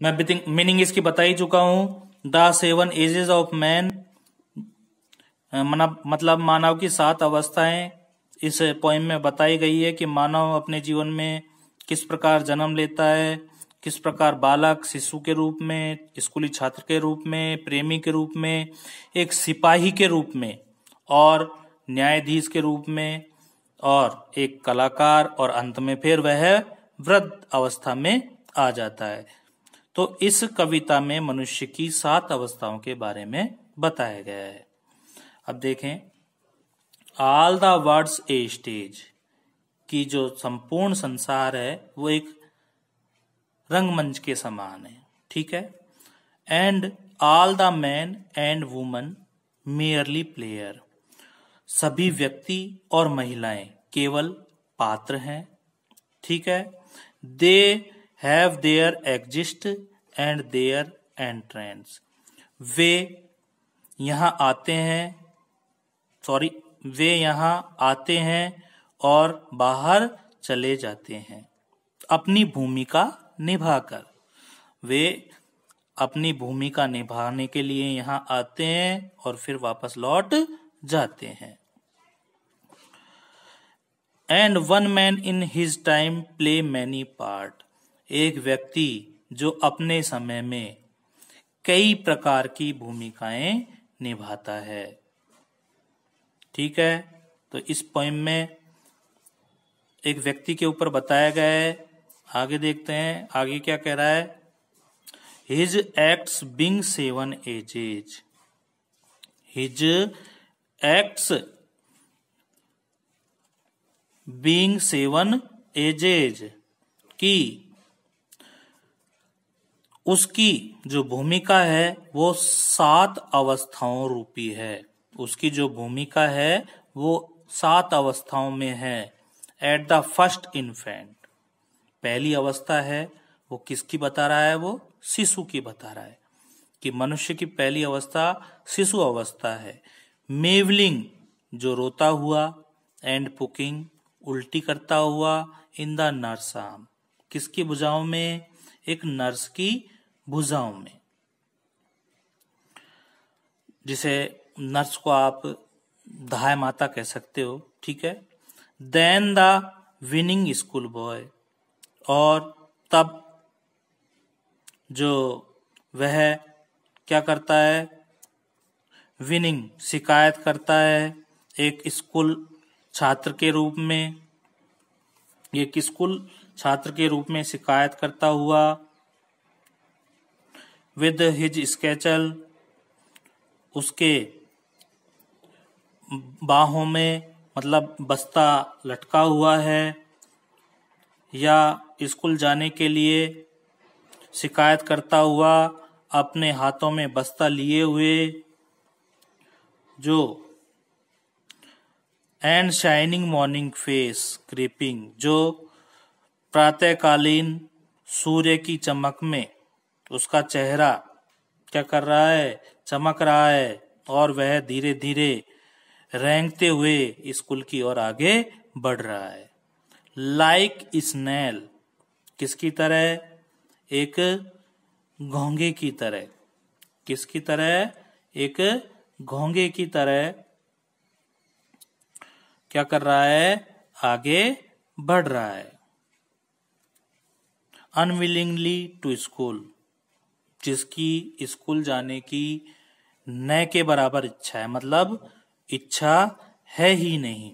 मैं मीनिंग इसकी बता ही चुका हूं। द 7 एजेस ऑफ मैन, मतलब मानव की 7 अवस्थाएं इस पोइम में बताई गई है कि मानव अपने जीवन में किस प्रकार जन्म लेता है, किस प्रकार बालक, शिशु के रूप में, स्कूली छात्र के रूप में, प्रेमी के रूप में, एक सिपाही के रूप में, और न्यायाधीश के रूप में, और एक कलाकार, और अंत में फिर वह वृद्ध अवस्था में आ जाता है। तो इस कविता में मनुष्य की 7 अवस्थाओं के बारे में बताया गया है। अब देखें, all the words a stage की जो संपूर्ण संसार है वो एक रंगमंच के समान है, ठीक है। And all the man and woman merely player, सभी व्यक्ति और महिलाएं केवल पात्र हैं, ठीक है। They have their exist and their entrance, वे यहाँ आते हैं और बाहर चले जाते हैं अपनी भूमिका निभाकर। वे अपनी भूमिका निभाने के लिए यहाँ आते हैं और फिर वापस लौट जाते हैं। And one man in his time play many part, एक व्यक्ति जो अपने समय में कई प्रकार की भूमिकाएं निभाता है, ठीक है। तो इस पोएम में एक व्यक्ति के ऊपर बताया गया है। आगे देखते हैं, आगे क्या कह रहा है। His acts being 7 edges, his acts being 7 edges, की उसकी जो भूमिका है वो 7 अवस्थाओं रूपी है। उसकी जो भूमिका है वो 7 अवस्थाओं में है। एट द फर्स्ट इन्फेंट, पहली अवस्था है वो किसकी बता रहा है, वो शिशु की बता रहा है कि मनुष्य की पहली अवस्था शिशु अवस्था है। मेवलिंग, जो रोता हुआ, एंड पुकिंग, उल्टी करता हुआ, इन द नर्स आर्म, किसकी भुजाओं में, एक नर्स की भुजाओं में, जिसे नर्स को आप धाय माता कह सकते हो, ठीक है। Then the winning school boy, और तब जो वह क्या करता है, विनिंग, शिकायत करता है एक स्कूल छात्र के रूप में, एक स्कूल छात्र के रूप में शिकायत करता हुआ। विद हिज स्केचल, उसके बाहों में मतलब बस्ता लटका हुआ है, या स्कूल जाने के लिए शिकायत करता हुआ अपने हाथों में बस्ता लिए हुए, जो and shining morning face creeping, जो प्रातःकालीन सूर्य की चमक में उसका चेहरा क्या कर रहा है, चमक रहा है, और वह धीरे धीरे रेंगते हुए स्कूल की ओर आगे बढ़ रहा है। लाइक स्नेल, किसकी तरह, एक घोंघे की तरह, किसकी तरह, एक घोंघे की तरह क्या कर रहा है, आगे बढ़ रहा है। अनविलिंगली टू स्कूल, जिसकी स्कूल जाने की न के बराबर इच्छा है, मतलब इच्छा है ही नहीं।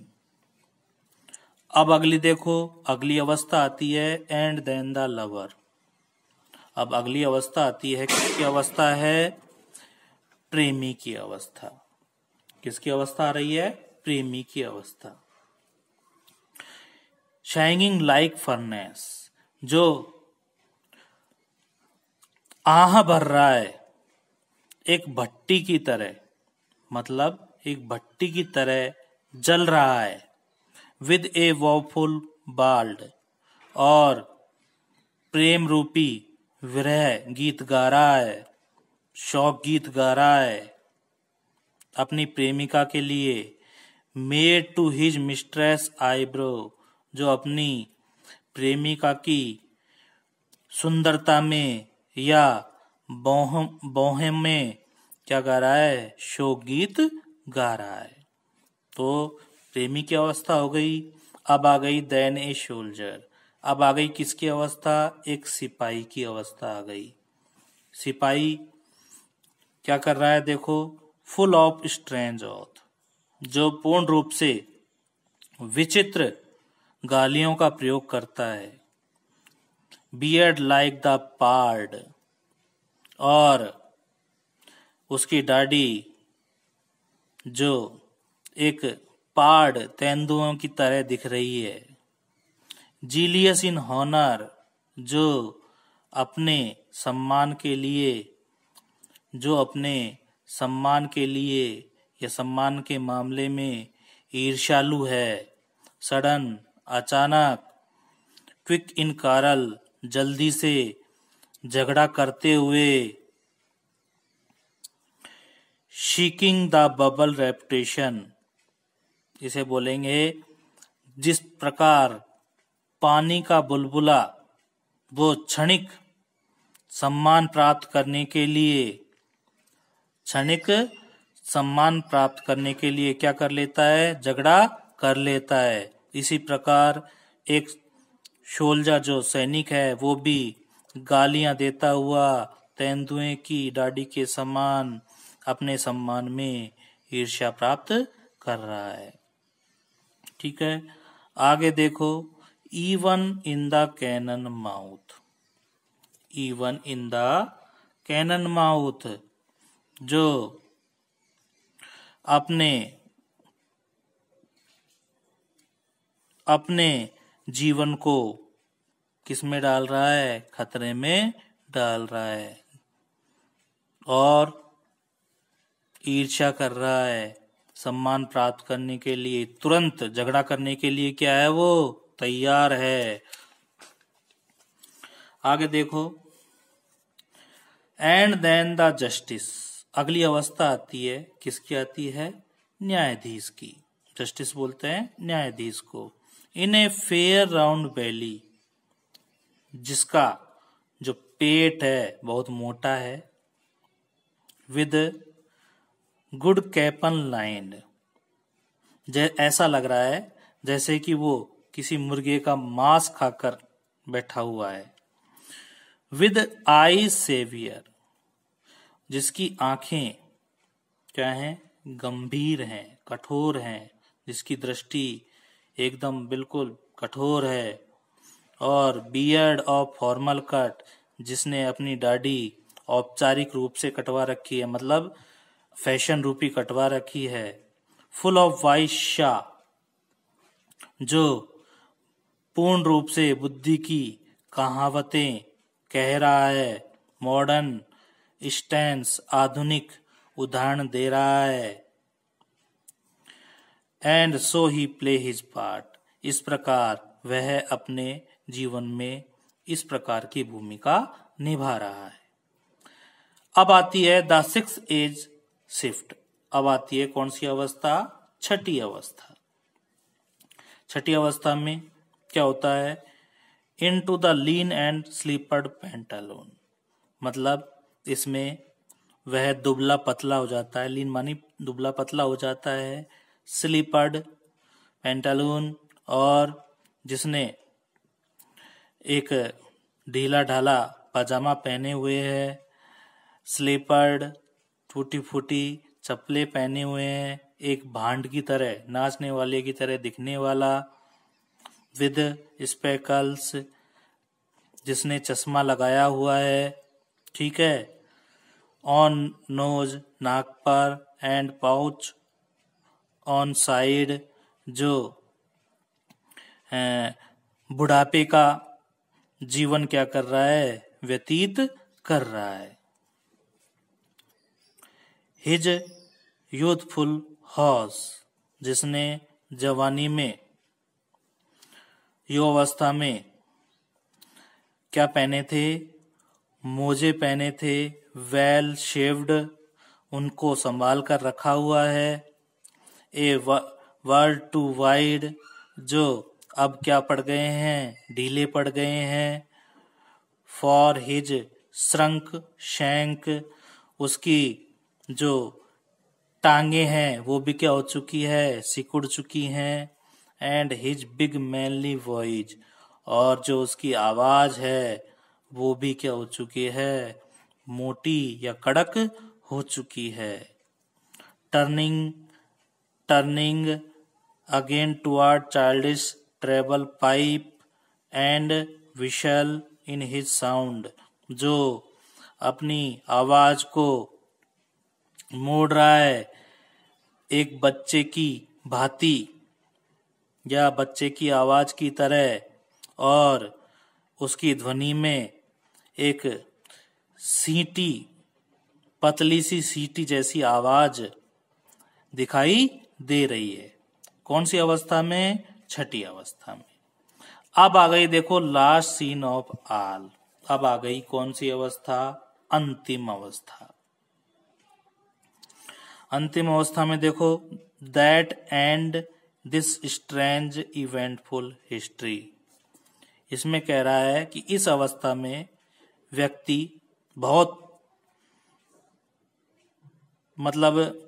अब अगली देखो, अगली अवस्था आती है एंड देन द लवर। अब अगली अवस्था आती है, किसकी अवस्था है, प्रेमी की अवस्था। किसकी अवस्था आ रही है, प्रेमी की अवस्था। शाइनिंग लाइक फर्नेस, जो आह भर रहा है एक भट्टी की तरह, मतलब एक भट्टी की तरह जल रहा है। विद ए वॉफुल बाल्ड, और प्रेम रूपी विरह गीत गा रहा है, शौक गीत गा रहा है अपनी प्रेमिका के लिए। Made to his mistress eyebrow, जो अपनी प्रेमिका की सुंदरता में या बोहेम में क्या गा रहा है, शोक गीत गा रहा है। तो प्रेमी की अवस्था हो गई। अब आ गई देन ए सोल्जर। अब आ गई किसकी अवस्था, एक सिपाही की अवस्था आ गई। सिपाही क्या कर रहा है, देखो, फुल ऑफ स्ट्रेंज ऑथ, जो पूर्ण रूप से विचित्र गालियों का प्रयोग करता है। बियर्ड लाइक द पार्ड, और उसकी दाढ़ी जो एक पार्ड तेंदुओं की तरह दिख रही है। जीलियस इन हॉनर, जो अपने सम्मान के लिए या सम्मान के मामले में ईर्ष्यालु है। सडन, अचानक। क्विक इन कारल, जल्दी से झगड़ा करते हुए। शीकिंग द बबल रेपुटेशन, इसे बोलेंगे जिस प्रकार पानी का बुलबुला वो क्षणिक सम्मान प्राप्त करने के लिए क्या कर लेता है, झगड़ा कर लेता है। इसी प्रकार एक सोल्जर जो सैनिक है वो भी गालियां देता हुआ तेंदुए की दाढ़ी के समान अपने सम्मान में ईर्ष्या प्राप्त कर रहा है। ठीक है, आगे देखो, even in the cannon mouth. Even in the cannon mouth, जो अपने जीवन को किसमें डाल रहा है, खतरे में डाल रहा है, और ईर्ष्या कर रहा है। सम्मान प्राप्त करने के लिए तुरंत झगड़ा करने के लिए क्या है, वो तैयार है। आगे देखो, एंड देन द जस्टिस। अगली अवस्था आती है, किसकी आती है, न्यायाधीश की। जस्टिस बोलते हैं न्यायाधीश को। इन ए फेयर राउंड बेली, जिसका जो पेट है बहुत मोटा है। विद गुड कैपन लाइन, ऐसा लग रहा है जैसे कि वो किसी मुर्गे का मांस खाकर बैठा हुआ है। विद आई सेवियर, जिसकी आंखें क्या हैं, गंभीर हैं, कठोर हैं, जिसकी दृष्टि एकदम बिल्कुल कठोर है। और बियर्ड ऑफ फॉर्मल कट, जिसने अपनी दाढ़ी औपचारिक रूप से कटवा रखी है, मतलब फैशन रूपी कटवा रखी है। फुल ऑफ वाइस शाह, जो पूर्ण रूप से बुद्धि की कहावतें कह रहा है। मॉडर्न स्टैंस, आधुनिक उदाहरण दे रहा है। And so he play his part, इस प्रकार वह अपने जीवन में इस प्रकार की भूमिका निभा रहा है। अब आती है द सिक्स एज शिफ्ट। अब आती है कौन सी अवस्था, छठी अवस्था। छठी अवस्था में क्या होता है, into the lean and slippered pantaloon, मतलब इसमें वह दुबला पतला हो जाता है। लीन मानी दुबला पतला हो जाता है। स्लीपर्ड पेंटालून, और जिसने एक ढीला ढाला पजामा पहने हुए है। स्लीपर्ड, टूटी फूटी चप्पलें पहने हुए हैं, एक भांड की तरह, नाचने वाले की तरह दिखने वाला। विद स्पेकल्स, जिसने चश्मा लगाया हुआ है। ठीक है, ऑन नोज, नाक पर, एंड पाउच ऑन साइड, जो बुढ़ापे का जीवन क्या कर रहा है, व्यतीत कर रहा है। हिज यूथफुल हॉर्स, जिसने जवानी में, युवावस्था में क्या पहने थे, मोजे पहने थे, वेल शेव्ड, उनको संभाल कर रखा हुआ है। ए वर्ल्ड टू वाइड, जो अब क्या पड़ गए हैं, ढीले पड़ गए हैं। फॉर हिज श्रंक, शैंक, उसकी जो टांगे हैं वो भी क्या हो चुकी है, सिकुड़ चुकी हैं। And his big manly voice, और जो उसकी आवाज है वो भी क्या हो चुकी है, मोटी या कड़क हो चुकी है। Turning turning again toward childish treble pipe and whistle in his sound, जो अपनी आवाज को मोड़ रहा है एक बच्चे की भांति या बच्चे की आवाज की तरह, और उसकी ध्वनि में एक सीटी, पतली सी सीटी जैसी आवाज दिखाई दे रही है। कौन सी अवस्था में? छठी अवस्था में। अब आ गई देखो लास्ट सीन ऑफ ऑल। अब आ गई कौन सी अवस्था? अंतिम अवस्था। अंतिम अवस्था में देखो, that and this strange eventful history. इसमें कह रहा है कि इस अवस्था में व्यक्ति बहुत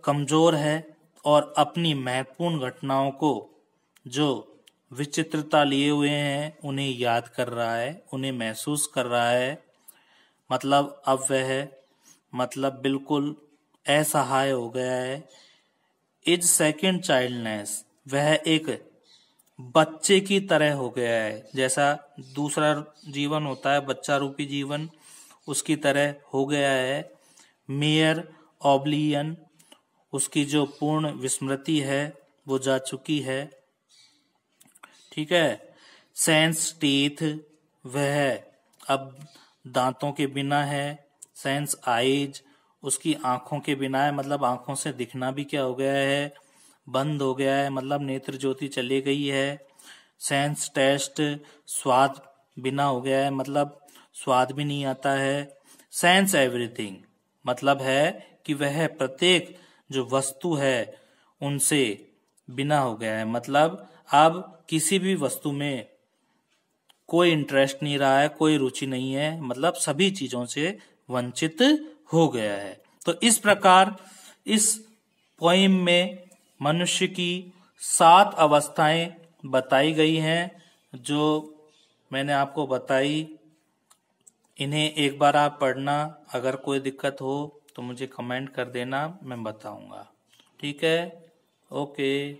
कमजोर है और अपनी महत्वपूर्ण घटनाओं को जो विचित्रता लिए हुए हैं उन्हें याद कर रहा है, उन्हें महसूस कर रहा है। अब वह बिल्कुल असहाय हो गया है। इज सेकेंड चाइल्डनेस, वह एक बच्चे की तरह हो गया है। जैसा दूसरा जीवन होता है, बच्चा रूपी जीवन, उसकी तरह हो गया है। मेयर ऑब्लियन, उसकी जो पूर्ण विस्मृति है वो जा चुकी है। ठीक है। सेंस टीथ, वह अब दांतों के बिना है। सेंस आईज, उसकी आंखों के बिना है, आंखों से दिखना भी क्या हो गया है, बंद हो गया है, नेत्र ज्योति चली गई है। सेंस टेस्ट, स्वाद बिना हो गया है, स्वाद भी नहीं आता है। सेंस एवरीथिंग, है कि वह प्रत्येक जो वस्तु है उनसे बिना हो गया है। अब किसी भी वस्तु में कोई इंटरेस्ट नहीं रहा है, कोई रुचि नहीं है, सभी चीजों से वंचित हो गया है। तो इस प्रकार इस पोइम में मनुष्य की 7 अवस्थाएं बताई गई हैं, जो मैंने आपको बताई। इन्हें एक बार आप पढ़ना, अगर कोई दिक्कत हो तो मुझे कमेंट कर देना, मैं बताऊंगा। ठीक है, ओके।